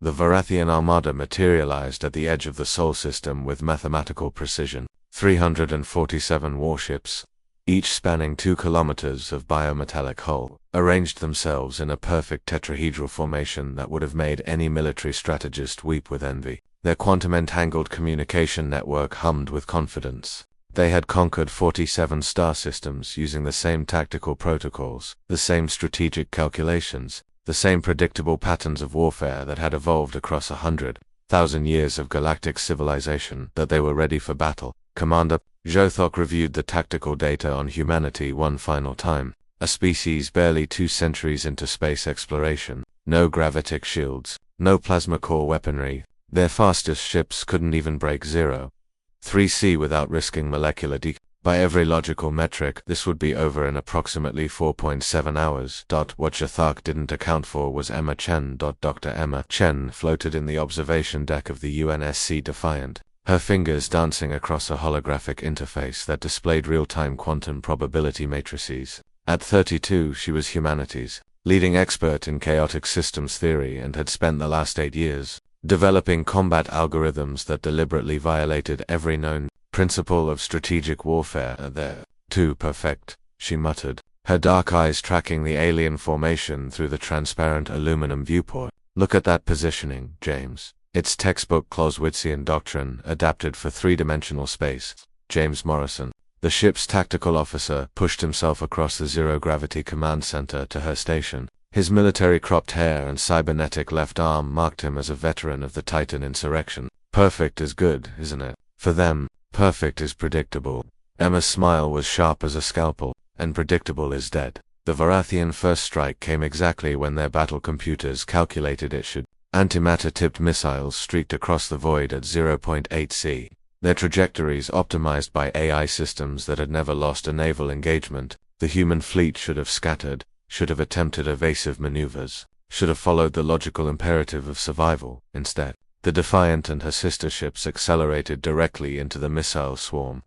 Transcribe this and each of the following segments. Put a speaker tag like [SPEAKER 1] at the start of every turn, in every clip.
[SPEAKER 1] The Varathian armada materialized at the edge of the Sol system with mathematical precision. 347 warships, each spanning 2 kilometers of biometallic hull, arranged themselves in a perfect tetrahedral formation that would have made any military strategist weep with envy. Their quantum-entangled communication network hummed with confidence. They had conquered 47 star systems using the same tactical protocols, the same strategic calculations, the same predictable patterns of warfare that had evolved across 100,000 years of galactic civilization. That they were ready for battle. Commander, Jothok reviewed the tactical data on humanity one final time. A species barely 2 centuries into space exploration. No gravitic shields, no plasma core weaponry. Their fastest ships couldn't even break 0.3C without risking molecular decay. By every logical metric, this would be over in approximately 4.7 hours. What Jothok didn't account for was Emma Chen. Dr. Emma Chen floated in the observation deck of the UNSC Defiant, her fingers dancing across a holographic interface that displayed real-time quantum probability matrices. At 32, she was humanity's leading expert in chaotic systems theory and had spent the last 8 years developing combat algorithms that deliberately violated every known principle of strategic warfare. They're too perfect, she muttered, her dark eyes tracking the alien formation through the transparent aluminum viewport. Look at that positioning, James. It's textbook Clausewitzian doctrine adapted for 3-dimensional space. James Morrison, the ship's tactical officer, pushed himself across the zero-gravity command center to her station. His military cropped hair and cybernetic left arm marked him as a veteran of the Titan insurrection. Perfect is good, isn't it? For them, perfect is predictable. Emma's smile was sharp as a scalpel, and predictable is dead. The Varathian first strike came exactly when their battle computers calculated it should. Antimatter-tipped missiles streaked across the void at 0.8C. Their trajectories optimized by AI systems that had never lost a naval engagement. The human fleet should have scattered, should have attempted evasive maneuvers, should have followed the logical imperative of survival. Instead, the Defiant and her sister ships accelerated directly into the missile swarm.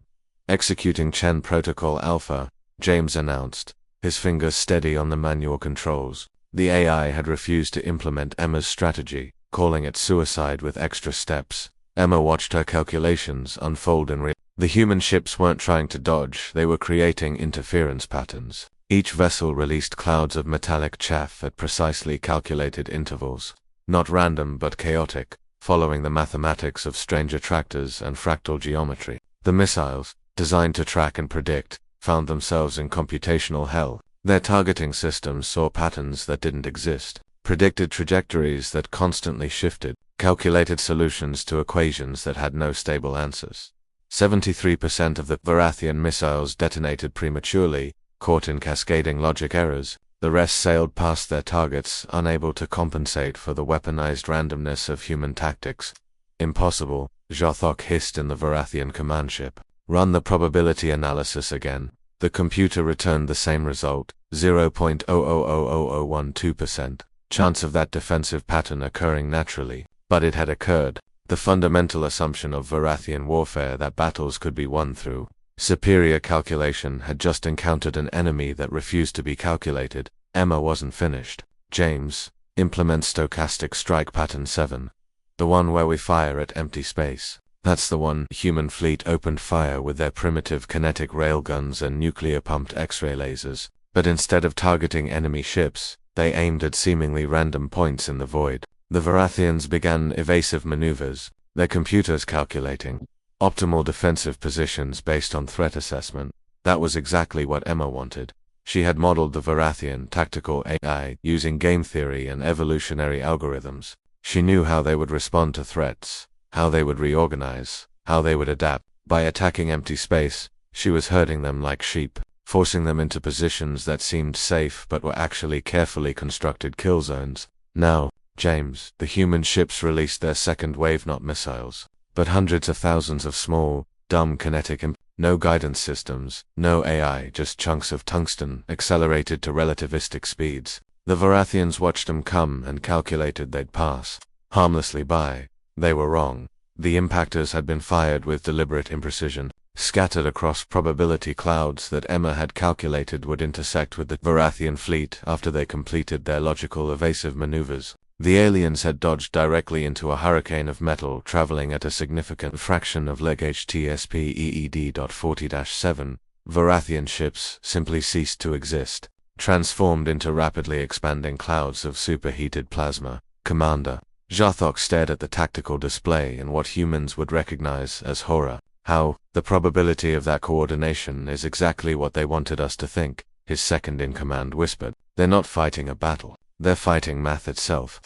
[SPEAKER 1] Executing Chen Protocol Alpha, James announced, his fingers steady on the manual controls. The AI had refused to implement Emma's strategy, calling it suicide with extra steps. Emma watched her calculations unfold in real. The human ships weren't trying to dodge, they were creating interference patterns. Each vessel released clouds of metallic chaff at precisely calculated intervals. Not random but chaotic, following the mathematics of strange attractors and fractal geometry. The missiles, designed to track and predict, found themselves in computational hell. Their targeting systems saw patterns that didn't exist, predicted trajectories that constantly shifted, calculated solutions to equations that had no stable answers. 73% of the Varathian missiles detonated prematurely, caught in cascading logic errors. The rest sailed past their targets, unable to compensate for the weaponized randomness of human tactics. Impossible, Jothok hissed in the Varathian command ship. Run the probability analysis again. The computer returned the same result, 0.000012%. Chance of that defensive pattern occurring naturally. But it had occurred. The fundamental assumption of Varathian warfare that battles could be won through superior calculation had just encountered an enemy that refused to be calculated. Emma wasn't finished. James, implement stochastic strike pattern 7. The one where we fire at empty space. That's the one. Human fleet opened fire with their primitive kinetic railguns and nuclear-pumped X-ray lasers, but instead of targeting enemy ships, they aimed at seemingly random points in the void. The Varathians began evasive maneuvers, their computers calculating optimal defensive positions based on threat assessment. That was exactly what Emma wanted. She had modeled the Varathian tactical AI using game theory and evolutionary algorithms. She knew how they would respond to threats, how they would reorganize, how they would adapt. By attacking empty space, she was herding them like sheep, forcing them into positions that seemed safe but were actually carefully constructed kill zones. Now, James, the human ships released their second wave, not missiles, but hundreds of thousands of small, dumb kinetic no guidance systems, no AI, just chunks of tungsten accelerated to relativistic speeds. The Varathians watched them come and calculated they'd pass harmlessly by. They were wrong. The impactors had been fired with deliberate imprecision, scattered across probability clouds that Emma had calculated would intersect with the Varathian fleet after they completed their logical evasive maneuvers. The aliens had dodged directly into a hurricane of metal traveling at a significant fraction of leg HTSP EED.40-7. Varathian ships simply ceased to exist, transformed into rapidly expanding clouds of superheated plasma. Commander Jathok stared at the tactical display in what humans would recognize as horror. How? The probability of that coordination is exactly what they wanted us to think, his second-in-command whispered. They're not fighting a battle. They're fighting math itself.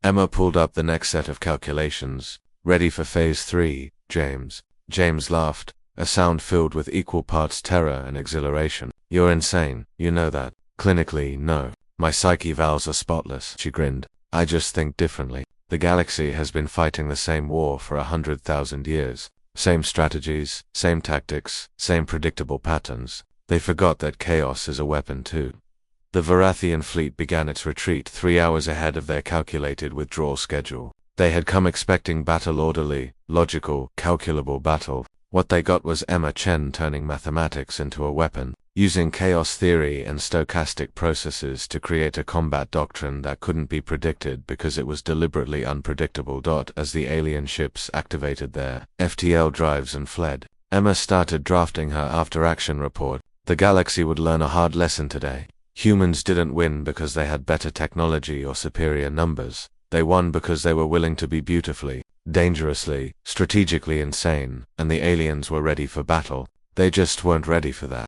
[SPEAKER 1] Emma pulled up the next set of calculations. Ready for Phase 3, James. James laughed, a sound filled with equal parts terror and exhilaration. You're insane, you know that. Clinically, no. My psyche valves are spotless, she grinned. I just think differently. The galaxy has been fighting the same war for 100,000 years. Same strategies, same tactics, same predictable patterns. They forgot that chaos is a weapon too. The Varathian fleet began its retreat 3 hours ahead of their calculated withdrawal schedule. They had come expecting battle-orderly, logical, calculable battle. What they got was Emma Chen turning mathematics into a weapon, using chaos theory and stochastic processes to create a combat doctrine that couldn't be predicted because it was deliberately unpredictable. As the alien ships activated their FTL drives and fled, Emma started drafting her after-action report. The galaxy would learn a hard lesson today. Humans didn't win because they had better technology or superior numbers. They won because they were willing to be beautifully, dangerously, strategically insane, and the aliens were ready for battle. They just weren't ready for that.